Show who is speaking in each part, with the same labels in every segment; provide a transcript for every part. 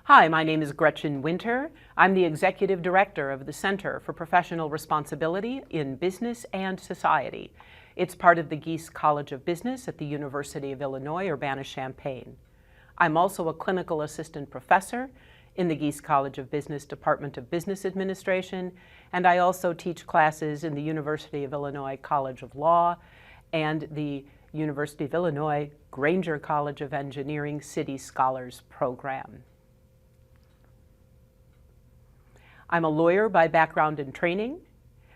Speaker 1: Hi, my name is Gretchen Winter. I'm the Executive Director of the Center for Professional Responsibility in Business and Society. It's part of the Gies College of Business at the Université of Illinois, Urbana-Champaign. I'm also a Clinical Assistant Professor in the Gies College of Business Department of Business Administration, and I also teach classes in the University of Illinois College of Law and the University of Illinois Grainger College of Engineering City Scholars Program. I'm a lawyer by background and training,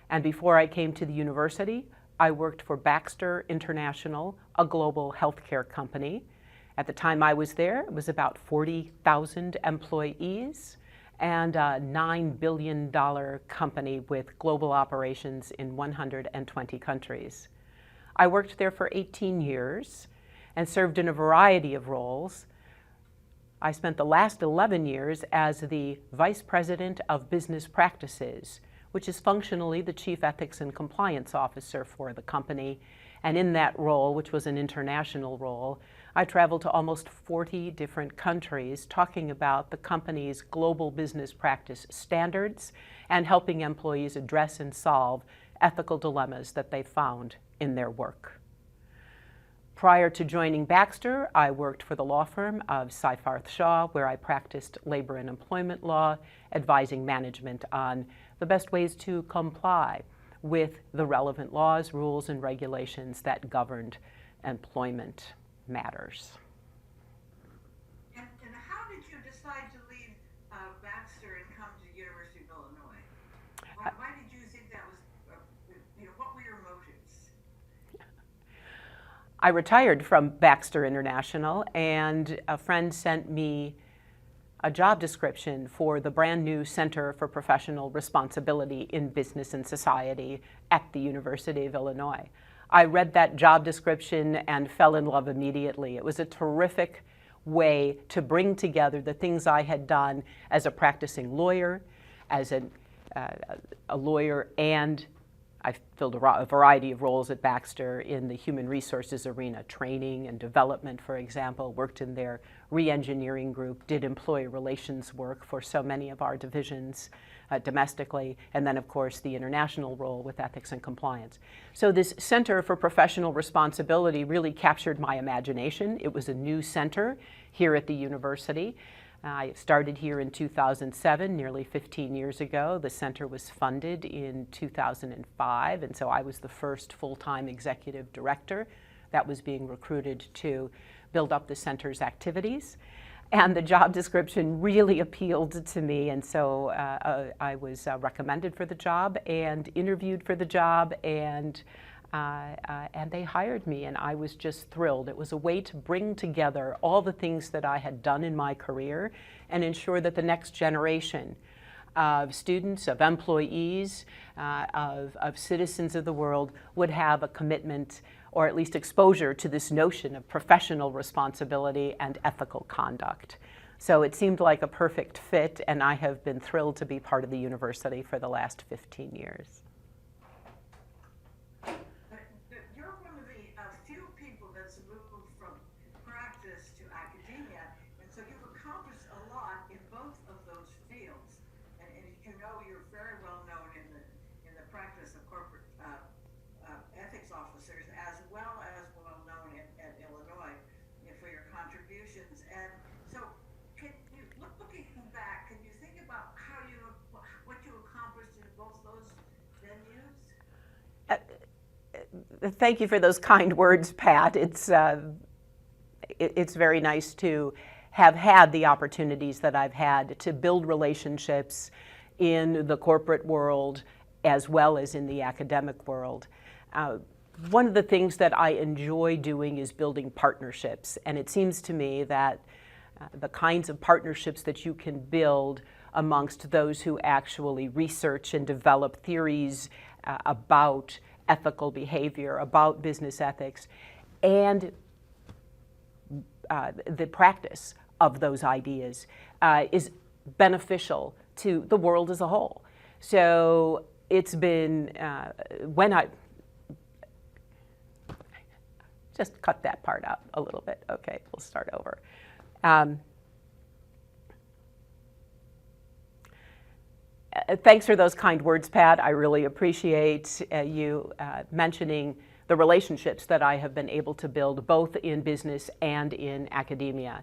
Speaker 1: and before I came to the university, I worked for Baxter International, a global healthcare company. At the time I was there, it was about 40,000 employees and a $9 billion company with global operations in 120 countries. I worked there for 18 years and served in a variety of roles. I spent the last 11 years as the Vice President of Business Practices, which is functionally the Chief Ethics and Compliance Officer for the company. And in that role, which was an international role, I traveled to almost 40 different countries talking about the company's global business practice standards and helping employees address and solve ethical dilemmas that they found in their work. Prior to joining Baxter, I worked for the law firm of Seyfarth Shaw, where I practiced labor and employment law, advising management on the best ways to comply with the relevant laws, rules, and regulations that governed employment matters.
Speaker 2: And how did you decide to leave Baxter and come to the University of Illinois? Why did you think that was, what were your motives?
Speaker 1: I retired from Baxter International, and a friend sent me a job description for the brand new Center for Professional Responsibility in Business and Society at the University of Illinois. I read that job description and fell in love immediately. It was a terrific way to bring together the things I had done as a practicing lawyer, as a lawyer, and I filled a variety of roles at Baxter in the human resources arena, training and development, for example, worked in their re-engineering group, did employee relations work for so many of our divisions domestically, and then, of course, the international role with ethics and compliance. So this Center for Professional Responsibility really captured my imagination. It was a new center here at the university. I started here in 2007, nearly 15 years ago. The center was funded in 2005, and so I was the first full-time executive director that was being recruited to build up the center's activities. And the job description really appealed to me, and so I was recommended for the job and interviewed for the job, and they hired me, and I was just thrilled. It was a way to bring together all the things that I had done in my career and ensure that the next generation of students, of employees, of citizens of the world would have a commitment or at least exposure to this notion of professional responsibility and ethical conduct. So it seemed like a perfect fit, and I have been thrilled to be part of the university for the last 15 years.
Speaker 2: You're one of the few people that's moved from practice to academia, and so you've accomplished a lot in both of those fields. And you know you're very well known in the practice of corporate ethics officers, as well as well known at Illinois for your contributions. And so, looking back, can you think about what you accomplished in both those venues?
Speaker 1: Thank you for those kind words, Pat. It's very nice to have had the opportunities that I've had to build relationships in the corporate world as well as in the academic world. One of the things that I enjoy doing is building partnerships, and it seems to me that the kinds of partnerships that you can build amongst those who actually research and develop theories about ethical behavior, about business ethics, and the practice of those ideas is beneficial to the world as a whole. So it's been, when I, just cut that part out a little bit. Okay, we'll start over. Thanks for those kind words, Pat. I really appreciate you mentioning the relationships that I have been able to build both in business and in academia.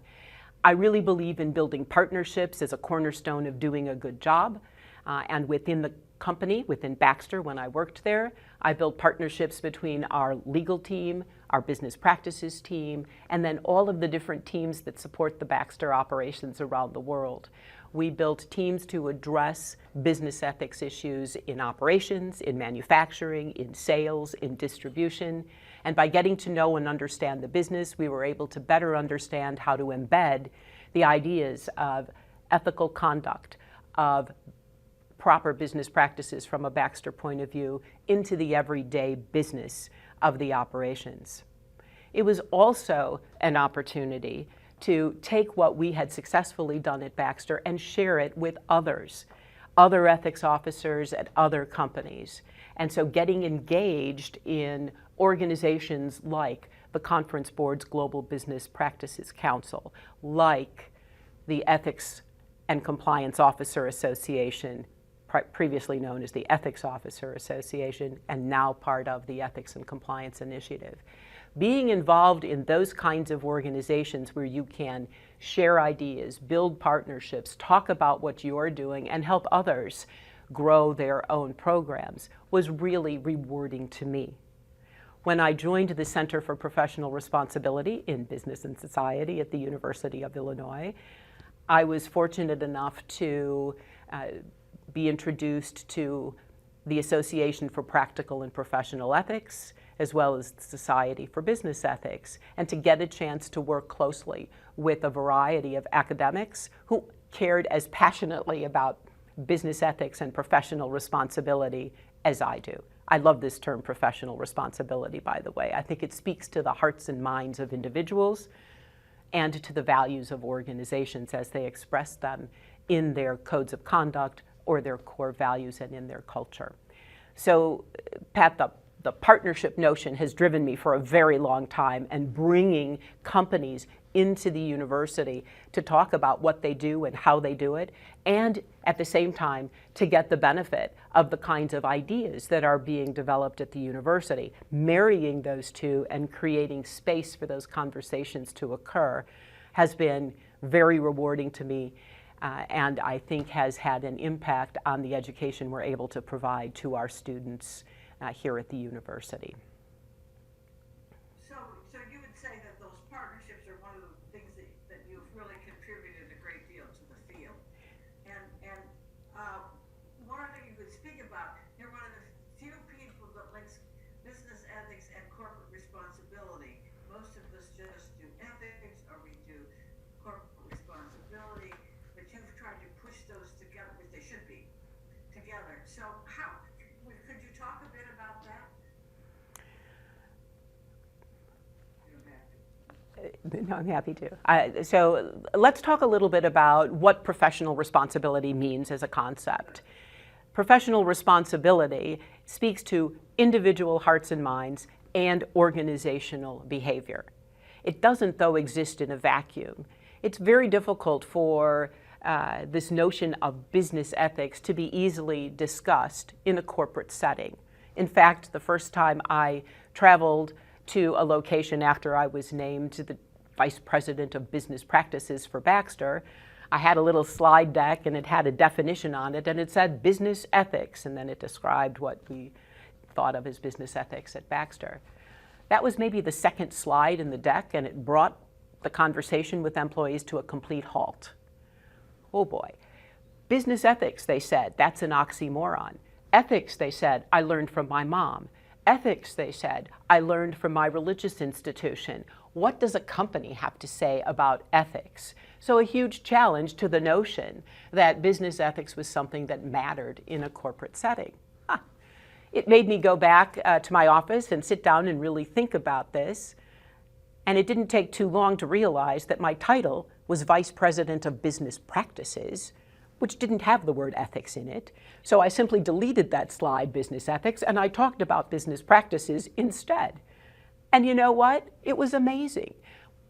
Speaker 1: I really believe in building partnerships as a cornerstone of doing a good job. And within the company, within Baxter, when I worked there, I built partnerships between our legal team, our business practices team, and then all of the different teams that support the Baxter operations around the world. We built teams to address business ethics issues in operations, in manufacturing, in sales, in distribution. And by getting to know and understand the business, we were able to better understand how to embed the ideas of ethical conduct, of proper business practices from a Baxter point of view into the everyday business of the operations. It was also an opportunity to take what we had successfully done at Baxter and share it with others, other ethics officers at other companies. And so getting engaged in organizations like the Conference Board's Global Business Practices Council, like the Ethics and Compliance Officer Association, previously known as the Ethics Officer Association, and now part of the Ethics and Compliance Initiative. Being involved in those kinds of organizations where you can share ideas, build partnerships, talk about what you're doing, and help others grow their own programs was really rewarding to me. When I joined the Center for Professional Responsibility in Business and Society at the University of Illinois, I was fortunate enough to be introduced to the Association for Practical and Professional Ethics, as well as the Society for Business Ethics, and to get a chance to work closely with a variety of academics who cared as passionately about business ethics and professional responsibility as I do. I love this term, professional responsibility, by the way. I think it speaks to the hearts and minds of individuals and to the values of organizations as they express them in their codes of conduct or their core values and in their culture. So, Pat, the partnership notion has driven me for a very long time, and bringing companies into the university to talk about what they do and how they do it, and at the same time to get the benefit of the kinds of ideas that are being developed at the university, marrying those two and creating space for those conversations to occur has been very rewarding to me. And I think has had an impact on the education we're able to provide to our students here at the university.
Speaker 2: So you would say that those partnerships are one of the things that you've really contributed a great deal to the field. And one other thing you could speak about, you're one of the few people that links business ethics and corporate responsibility. Most of us just do ethics or we do corporate responsibility, but you've tried to push those together, which they should be together. So could you talk a bit about that?
Speaker 1: No, I'm happy to. So let's talk a little bit about what professional responsibility means as a concept. Professional responsibility speaks to individual hearts and minds and organizational behavior. It doesn't, though, exist in a vacuum. It's very difficult for this notion of business ethics to be easily discussed in a corporate setting. In fact, the first time I traveled to a location after I was named the Vice President of Business Practices for Baxter, I had a little slide deck and it had a definition on it, and it said business ethics, and then it described what we thought of as business ethics at Baxter. That was maybe the second slide in the deck, and it brought the conversation with employees to a complete halt. Oh boy. Business ethics, they said, that's an oxymoron. Ethics, they said, I learned from my mom. Ethics, they said, I learned from my religious institution. What does a company have to say about ethics? So a huge challenge to the notion that business ethics was something that mattered in a corporate setting. It made me go back to my office and sit down and really think about this. And it didn't take too long to realize that my title was Vice President of Business Practices, which didn't have the word ethics in it. So I simply deleted that slide, business ethics, and I talked about business practices instead. And you know what? It was amazing.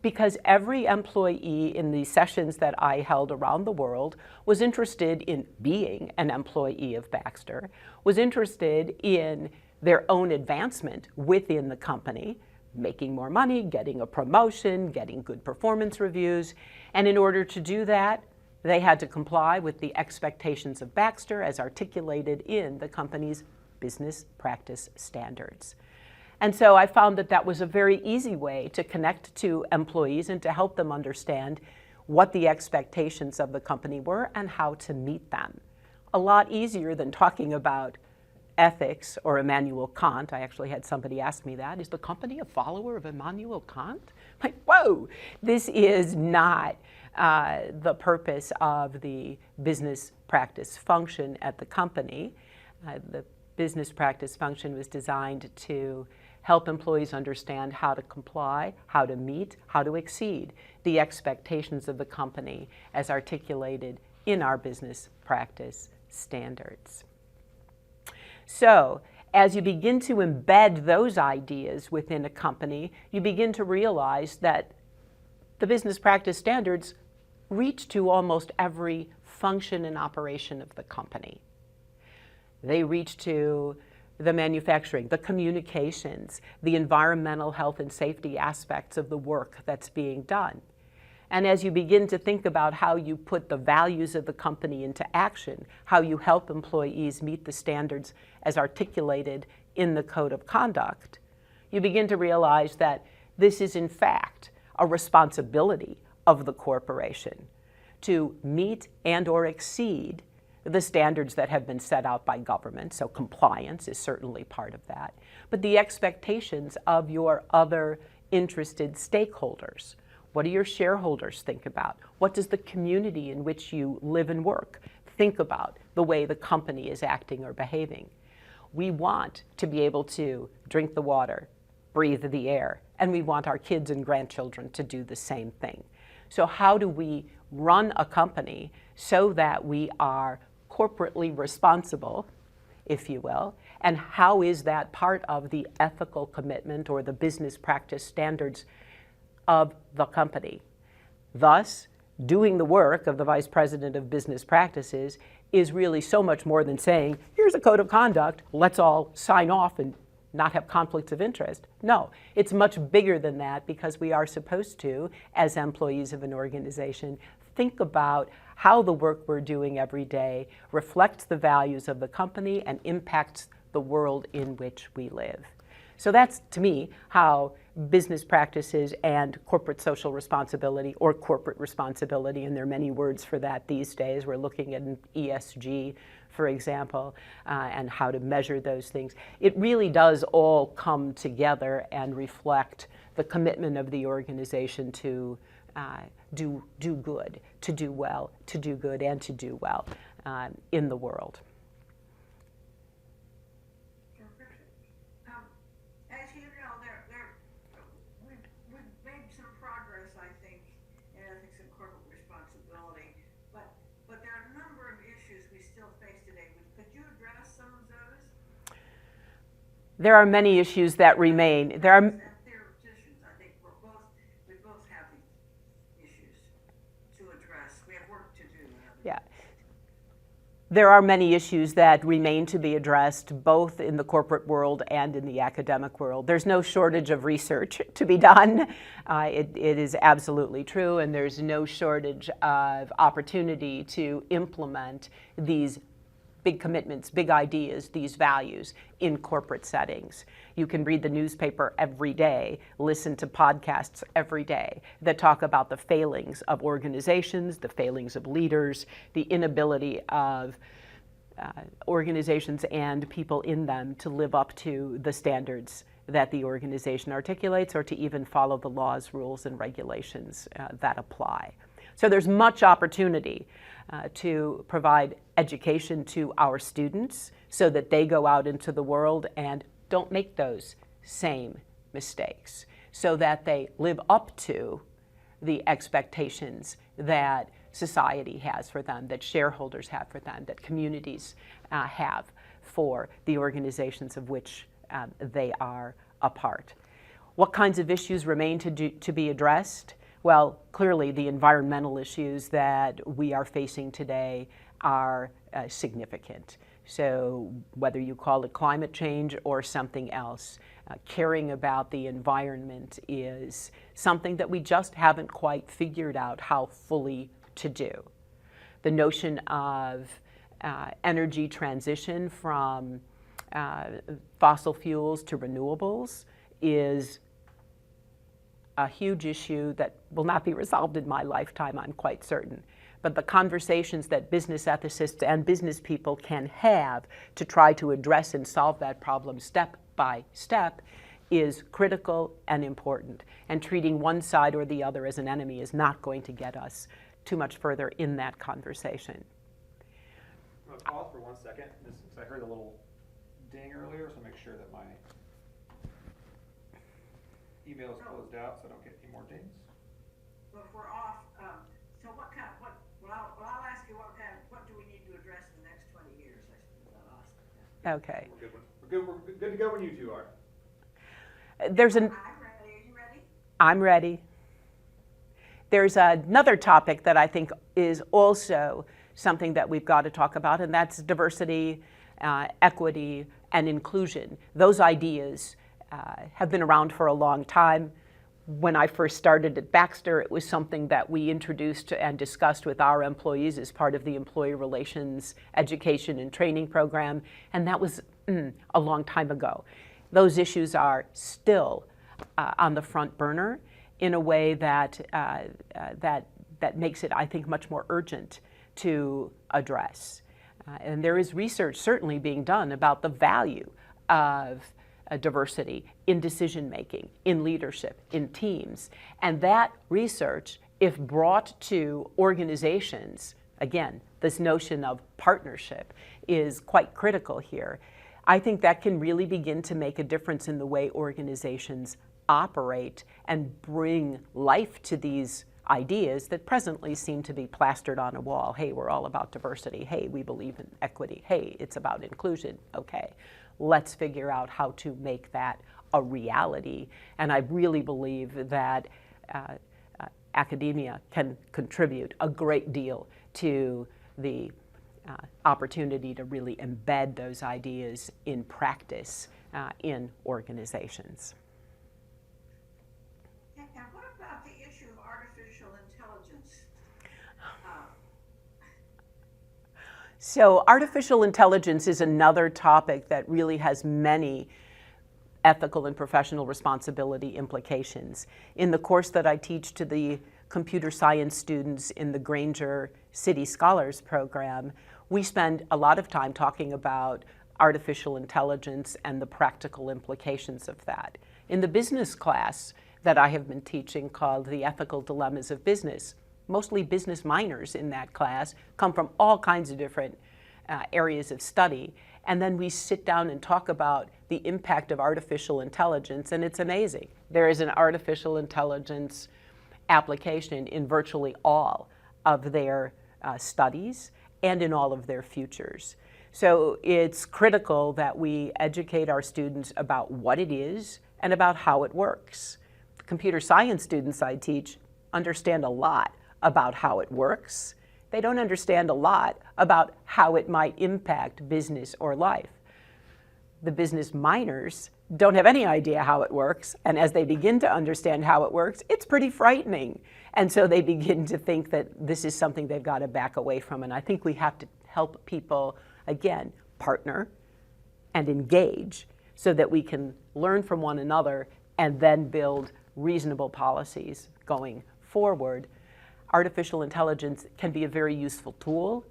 Speaker 1: because every employee in the sessions that I held around the world was interested in being an employee of Baxter, was interested in their own advancement within the company, making more money, getting a promotion, getting good performance reviews. And in order to do that, they had to comply with the expectations of Baxter as articulated in the company's business practice standards. And so I found that that was a very easy way to connect to employees and to help them understand what the expectations of the company were and how to meet them. A lot easier than talking about ethics or Immanuel Kant. I actually had somebody ask me that. Is the company a follower of Immanuel Kant? Like, whoa, this is not the purpose of the business practice function at the company. The business practice function was designed to help employees understand how to comply, how to meet, how to exceed the expectations of the company as articulated in our business practice standards. So, as you begin to embed those ideas within a company, you begin to realize that the business practice standards reach to almost every function and operation of the company. They reach to the manufacturing, the communications, the environmental health and safety aspects of the work that's being done. And as you begin to think about how you put the values of the company into action, how you help employees meet the standards as articulated in the code of conduct, you begin to realize that this is in fact a responsibility of the corporation to meet and or exceed the standards that have been set out by government, so compliance is certainly part of that, but the expectations of your other interested stakeholders. What do your shareholders think about? What does the community in which you live and work think about the way the company is acting or behaving? We want to be able to drink the water, breathe the air, and we want our kids and grandchildren to do the same thing. So how do we run a company so that we are corporately responsible, if you will, and how is that part of the ethical commitment or the business practice standards of the company? Thus, doing the work of the Vice President of Business Practices is really so much more than saying, here's a code of conduct, let's all sign off and not have conflicts of interest. No, it's much bigger than that because we are supposed to, as employees of an organization, think about how the work we're doing every day reflects the values of the company and impacts the world in which we live. So that's, to me, how business practices and corporate social responsibility, or corporate responsibility, and there are many words for that these days. We're looking at ESG, for example, and how to measure those things. It really does all come together and reflect the commitment of the organization to do good, to do well, to do good, and to do well in the world.
Speaker 2: As you know, we've made some progress, I think, in ethics and corporate responsibility, but there are a number of issues we still face today. Could you address some of those?
Speaker 1: There are many issues that remain. There are
Speaker 2: theoreticians, I think we both have these issues to address. We have work to do.
Speaker 1: Yeah. There are many issues that remain to be addressed, both in the corporate world and in the academic world. There's no shortage of research to be done. It is absolutely true, and there's no shortage of opportunity to implement these big commitments, big ideas, these values in corporate settings. You can read the newspaper every day, listen to podcasts every day that talk about the failings of organizations, the failings of leaders, the inability of organizations and people in them to live up to the standards that the organization articulates or to even follow the laws, rules, and regulations that apply. So there's much opportunity to provide education to our students so that they go out into the world and don't make those same mistakes, so that they live up to the expectations that society has for them, that shareholders have for them, that communities have for the organizations of which they are a part. What kinds of issues remain to be addressed? Well, clearly the environmental issues that we are facing today are significant. So whether you call it climate change or something else, caring about the environment is something that we just haven't quite figured out how fully to do. The notion of energy transition from fossil fuels to renewables is a huge issue that will not be resolved in my lifetime, I'm quite certain. But the conversations that business ethicists and business people can have to try to address and solve that problem step by step is critical and important. And treating one side or the other as an enemy is not going to get us too much further in that conversation.
Speaker 3: I'm going to pause for 1 second. I heard a little ding earlier, so make sure that my email is closed out so I don't get any more dings.
Speaker 2: Well, if we're off, so what I'll ask you what do we need to address in the next 20 years, I suppose I'll ask.
Speaker 1: Okay.
Speaker 3: We're good to go when you two are.
Speaker 2: I'm ready. Are you ready?
Speaker 1: I'm ready. There's another topic that I think is also something that we've got to talk about, and that's diversity, equity, and inclusion. Those ideas have been around for a long time. When I first started at Baxter, it was something that we introduced and discussed with our employees as part of the Employee Relations Education and Training Program, and that was a long time ago. Those issues are still on the front burner in a way that makes it, I think, much more urgent to address. And there is research certainly being done about the value of diversity in decision-making, in leadership, in teams. And that research, if brought to organizations, again, this notion of partnership is quite critical here. I think that can really begin to make a difference in the way organizations operate and bring life to these ideas that presently seem to be plastered on a wall. Hey, we're all about diversity. Hey, we believe in equity. Hey, it's about inclusion. Okay, let's figure out how to make that a reality. And I really believe that academia can contribute a great deal to the opportunity to really embed those ideas in practice in organizations.
Speaker 2: And what about the issue of artificial intelligence?
Speaker 1: So artificial intelligence is another topic that really has many ethical and professional responsibility implications. In the course that I teach to the computer science students in the Grainger City Scholars Program, we spend a lot of time talking about artificial intelligence and the practical implications of that. In the business class that I have been teaching called The Ethical Dilemmas of Business, mostly business minors in that class come from all kinds of different areas of study. And then we sit down and talk about the impact of artificial intelligence, and it's amazing. There is an artificial intelligence application in virtually all of their studies and in all of their futures. So it's critical that we educate our students about what it is and about how it works. The computer science students I teach understand a lot about how it works. They don't understand a lot about how it might impact business or life. The business minors don't have any idea how it works, and as they begin to understand how it works, it's pretty frightening. And so they begin to think that this is something they've got to back away from, and I think we have to help people, again, partner and engage so that we can learn from one another and then build reasonable policies going forward. Artificial intelligence can be a very useful tool.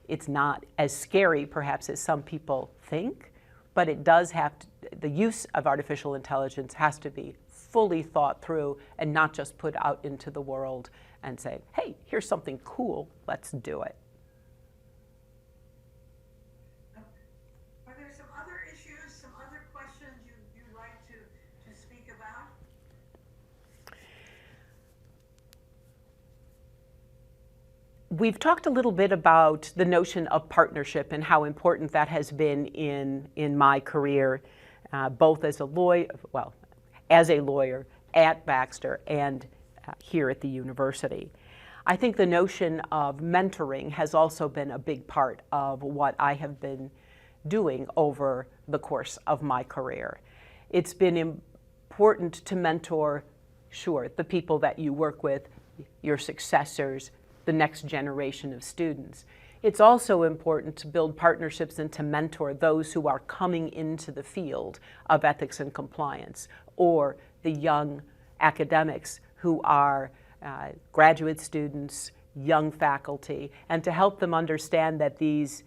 Speaker 1: It's not as scary, perhaps, as some people think, but it does have to, the use of artificial intelligence has to be fully thought through and not just put out into the world and say, hey, here's something cool, let's do it.
Speaker 2: Are there some other issues, some other questions you'd like to speak about?
Speaker 1: We've talked a little bit about the notion of partnership and how important that has been in my career, both as a lawyer, well, as a lawyer at Baxter and here at the university. I think the notion of mentoring has also been a big part of what I have been doing over the course of my career. It's been important to mentor, sure, the people that you work with, your successors, the next generation of students. It's also important to build partnerships and to mentor those who are coming into the field of ethics and compliance, or the young academics who are graduate students, young faculty, and to help them understand that these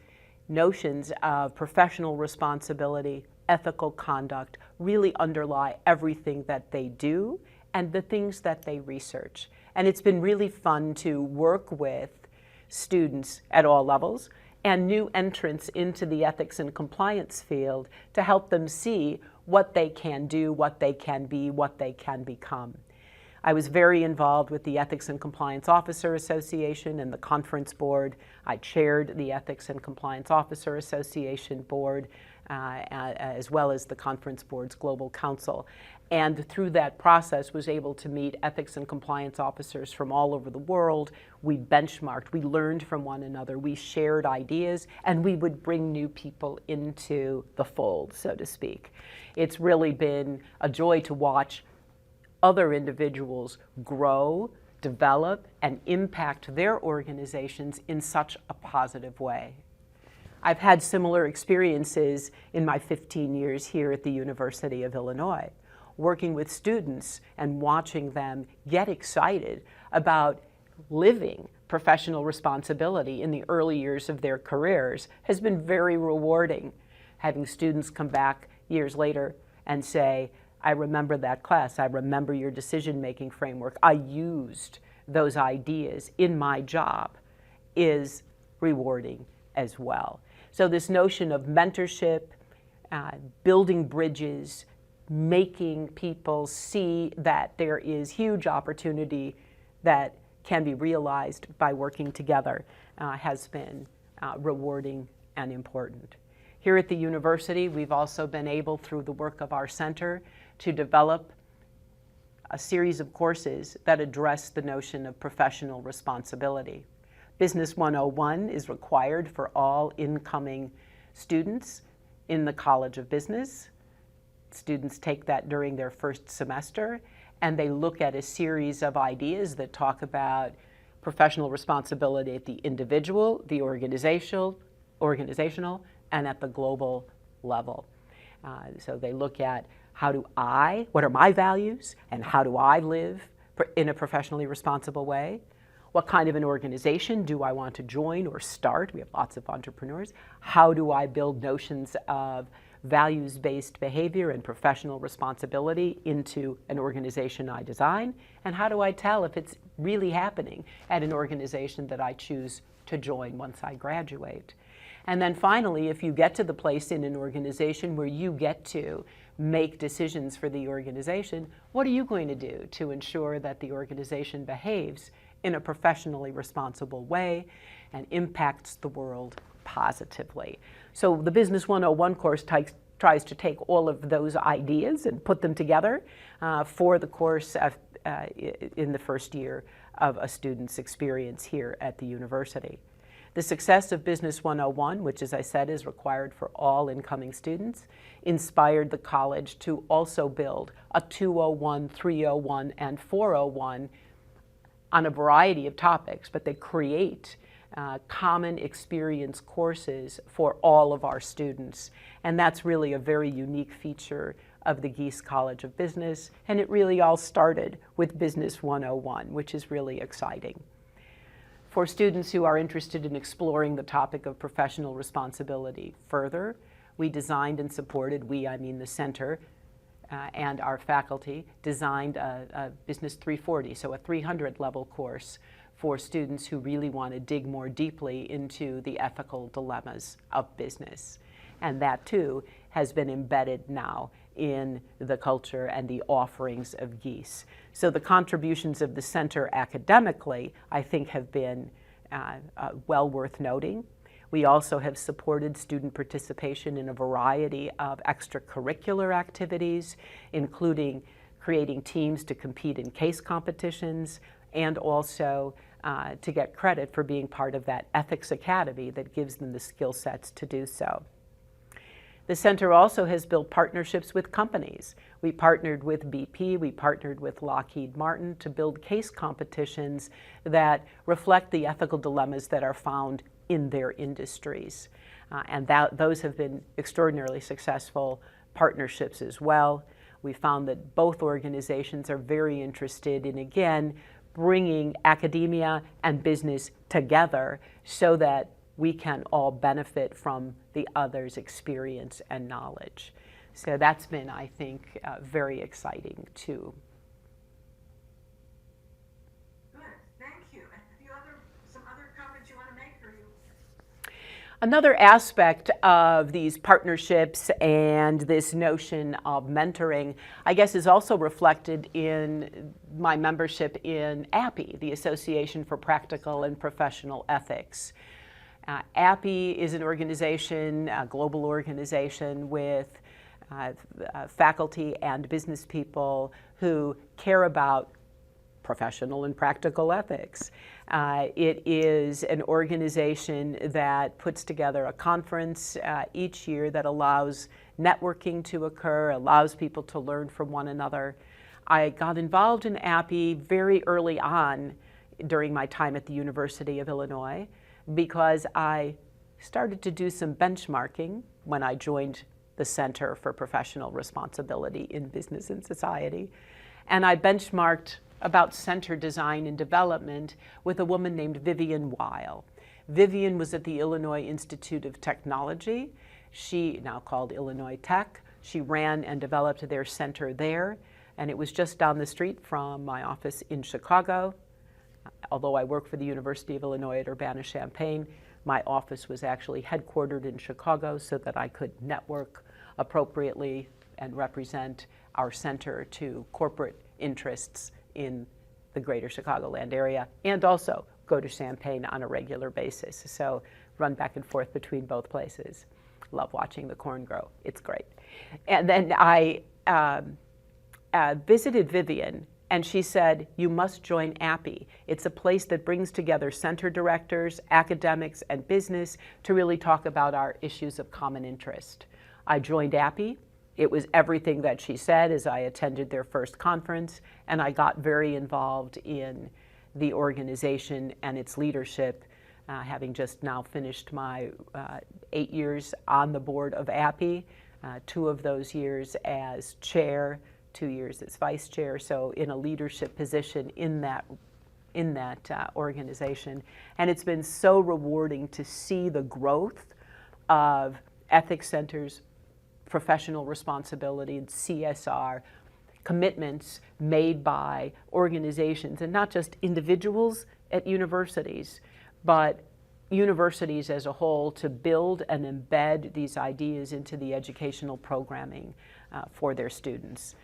Speaker 1: notions of professional responsibility, ethical conduct, really underlie everything that they do and the things that they research. And it's been really fun to work with students at all levels and new entrants into the ethics and compliance field to help them see what they can do, what they can be, what they can become. I was very involved with the Ethics and Compliance Officer Association and the Conference Board. I chaired the Ethics and Compliance Officer Association Board, as well as the Conference Board's Global Council. And through that process was able to meet ethics and compliance officers from all over the world. We benchmarked, we learned from one another, we shared ideas, and we would bring new people into the fold, so to speak. It's really been a joy to watch other individuals grow, develop, and impact their organizations in such a positive way. I've had similar experiences in my 15 years here at the University of Illinois, working with students and watching them get excited about living professional responsibility in the early years of their careers has been very rewarding. Having students come back years later and say, I remember that class, I remember your decision-making framework, I used those ideas in my job, is rewarding as well. So this notion of mentorship, building bridges, making people see that there is huge opportunity that can be realized by working together has been rewarding and important. Here at the university, we've also been able, through the work of our center, to develop a series of courses that address the notion of professional responsibility. Business 101 is required for all incoming students in the College of Business. Students take that during their first semester, and they look at a series of ideas that talk about professional responsibility at the individual, the organizational, and at the global level. So they look at what are my values, and how do I live in a professionally responsible way? What kind of an organization do I want to join or start? We have lots of entrepreneurs. How do I build notions of values-based behavior and professional responsibility into an organization I design? And how do I tell if it's really happening at an organization that I choose to join once I graduate? And then finally, if you get to the place in an organization where you get to make decisions for the organization, what are you going to do to ensure that the organization behaves in a professionally responsible way and impacts the world positively? So the Business 101 course tries to take all of those ideas and put them together for the course in the first year of a student's experience here at the university. The success of Business 101, which, as I said, is required for all incoming students, inspired the college to also build a 201, 301, and 401 on a variety of topics, but they create common experience courses for all of our students. And that's really a very unique feature of the Gies College of Business, and it really all started with Business 101, which is really exciting. For students who are interested in exploring the topic of professional responsibility further, we designed and supported, I mean the center, and our faculty designed a Business 340, so a 300 level course for students who really want to dig more deeply into the ethical dilemmas of business. And that too has been embedded now in the culture and the offerings of Gies. So the contributions of the center academically, I think, have been well worth noting. We also have supported student participation in a variety of extracurricular activities, including creating teams to compete in case competitions, and also to get credit for being part of that ethics academy that gives them the skill sets to do so. The center also has built partnerships with companies. We partnered with BP, we partnered with Lockheed Martin to build case competitions that reflect the ethical dilemmas that are found in their industries. And those have been extraordinarily successful partnerships as well. We found that both organizations are very interested in, again, bringing academia and business together so that we can all benefit from the other's experience and knowledge. So that's been, I think, very exciting too.
Speaker 2: Good, thank you. And some other comments you want to make, or you?
Speaker 1: Another aspect of these partnerships and this notion of mentoring, I guess, is also reflected in my membership in API, the Association for Practical and Professional Ethics. API is an organization, a global organization with faculty and business people who care about professional and practical ethics. It is an organization that puts together a conference each year that allows networking to occur, allows people to learn from one another. I got involved in API very early on during my time at the University of Illinois because I started to do some benchmarking when I joined the Center for Professional Responsibility in Business and Society. And I benchmarked about center design and development with a woman named Vivian Weil. Vivian was at the Illinois Institute of Technology. She, now called Illinois Tech, she ran and developed their center there, and it was just down the street from my office in Chicago. Although I work for the University of Illinois at Urbana-Champaign, my office was actually headquartered in Chicago so that I could network appropriately and represent our center to corporate interests in the greater Chicagoland area, and also go to Champaign on a regular basis. So run back and forth between both places. Love watching the corn grow. It's great. And then I visited Vivian, and she said, you must join API. It's a place that brings together center directors, academics, and business to really talk about our issues of common interest. I joined API. It was everything that she said as I attended their first conference, and I got very involved in the organization and its leadership, having just now finished my 8 years on the board of API, 2 of those years as chair, 2 years as vice chair, so in a leadership position in that organization. And it's been so rewarding to see the growth of ethics centers, professional responsibility, and CSR commitments made by organizations, and not just individuals at universities, but universities as a whole, to build and embed these ideas into the educational programming for their students.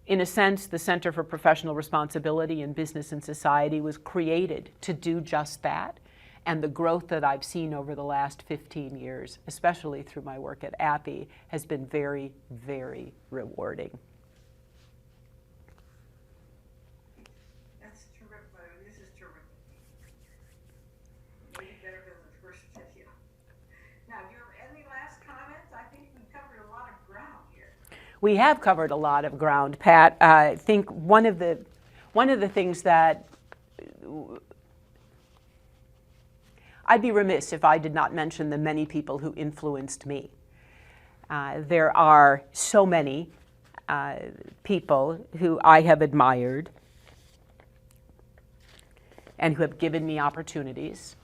Speaker 1: In a sense, the Center for Professional Responsibility in Business and Society was created to do just that. And the growth that I've seen over the last 15 years, especially through my work at API, has been very, very rewarding.
Speaker 2: That's terrific. This is terrific. Maybe better than the first video. Now, do you have any last comments? I think we've covered a lot of ground here.
Speaker 1: We have covered a lot of ground, Pat. I think one of the things that I'd be remiss if I did not mention the many people who influenced me. There are so many people who I have admired and who have given me opportunities.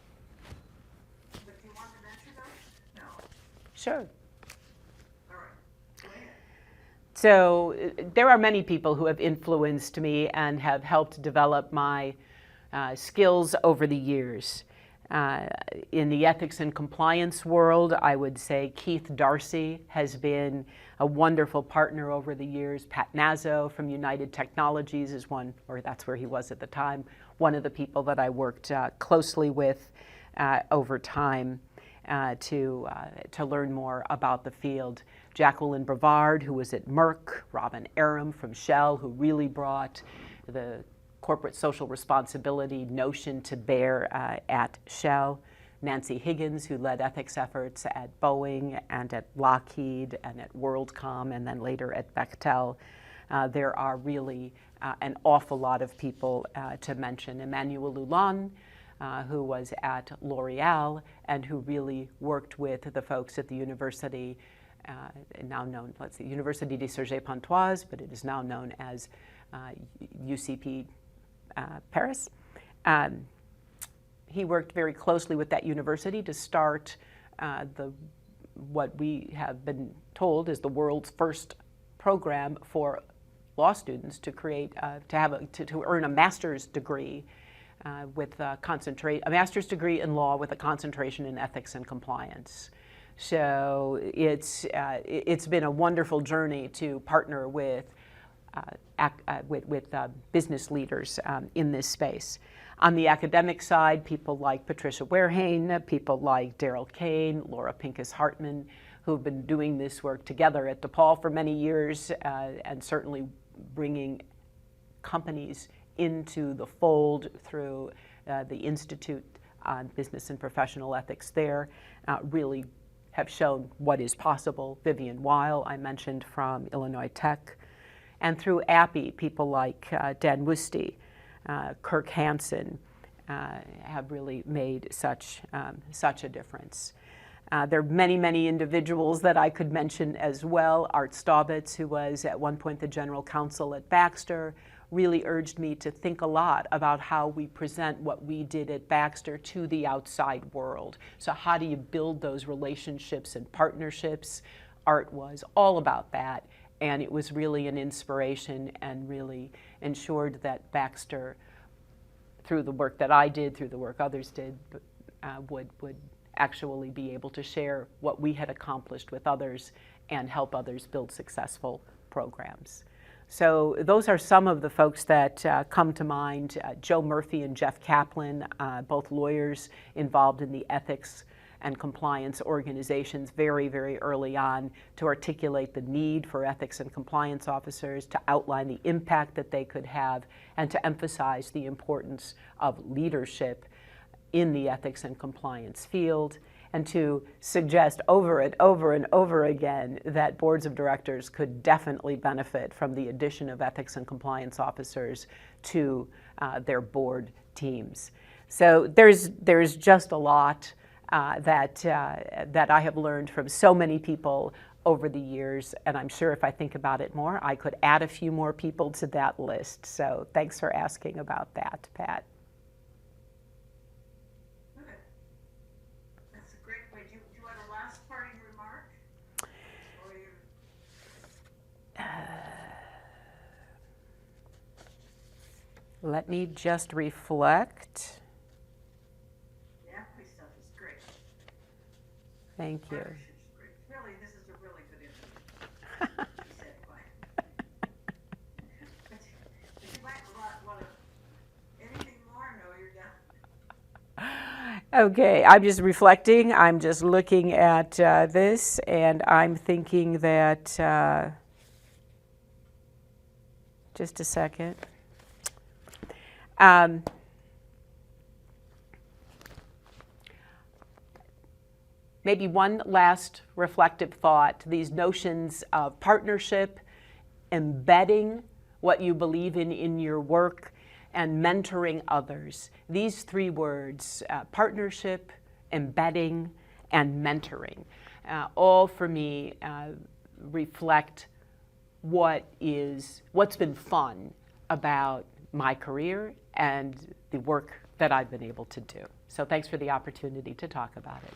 Speaker 2: But do you want to mention those? No.
Speaker 1: Sure.
Speaker 2: All right. Go ahead.
Speaker 1: So there are many people who have influenced me and have helped develop my skills over the years. In the ethics and compliance world, I would say Keith Darcy has been a wonderful partner over the years. Pat Nazzo from United Technologies is one, or that's where he was at the time, one of the people that I worked closely with over time. to learn more about the field. Jacqueline Brevard, who was at Merck, Robin Aram from Shell, who really brought the corporate social responsibility notion to bear at Shell. Nancy Higgins, who led ethics efforts at Boeing and at Lockheed and at WorldCom and then later at Bechtel. There are really an awful lot of people to mention. Emmanuel Lulan, who was at L'Oreal and who really worked with the folks at the university, now known, let's see, Université de Cergy-Pontoise, but it is now known as UCP Paris. He worked very closely with that university to start what we have been told is the world's first program for law students to create, to earn a master's degree with a master's degree in law with a concentration in ethics and compliance. So it's been a wonderful journey to partner with business leaders in this space. On the academic side, people like Patricia Werhane, people like Daryl Kane, Laura Pincus-Hartman, who've been doing this work together at DePaul for many years and certainly bringing companies into the fold through the Institute on Business and Professional Ethics there, really have shown what is possible. Vivian Weil, I mentioned from Illinois Tech. And through API, people like Dan Wusty, Kirk Hansen have really made such a difference. There are many, many individuals that I could mention as well. Art Staubitz, who was at one point the general counsel at Baxter, really urged me to think a lot about how we present what we did at Baxter to the outside world. So how do you build those relationships and partnerships? Art was all about that. And it was really an inspiration and really ensured that Baxter, through the work that I did, through the work others did, would actually be able to share what we had accomplished with others and help others build successful programs. So those are some of the folks that come to mind. Joe Murphy and Jeff Kaplan, both lawyers involved in the ethics and compliance organizations very, very early on to articulate the need for ethics and compliance officers, to outline the impact that they could have, and to emphasize the importance of leadership in the ethics and compliance field, and to suggest over and over and over again that boards of directors could definitely benefit from the addition of ethics and compliance officers to their board teams. So there's just a lot that I have learned from so many people over the years, and I'm sure if I think about it more, I could add a few more people to that list. So thanks for asking about that, Pat.
Speaker 2: Good. That's a great way. Do you want a last parting remark? Or
Speaker 1: Let me just reflect. Thank you.
Speaker 2: Really, this is a really good interview. She said quiet. But you might want to, anything more? No, you're done.
Speaker 1: Okay, I'm just reflecting. I'm just looking at this, and I'm thinking that, just a second. Maybe one last reflective thought. These notions of partnership, embedding what you believe in your work, and mentoring others. These three words, partnership, embedding, and mentoring, all for me reflect what's been fun about my career and the work that I've been able to do. So thanks for the opportunity to talk about it.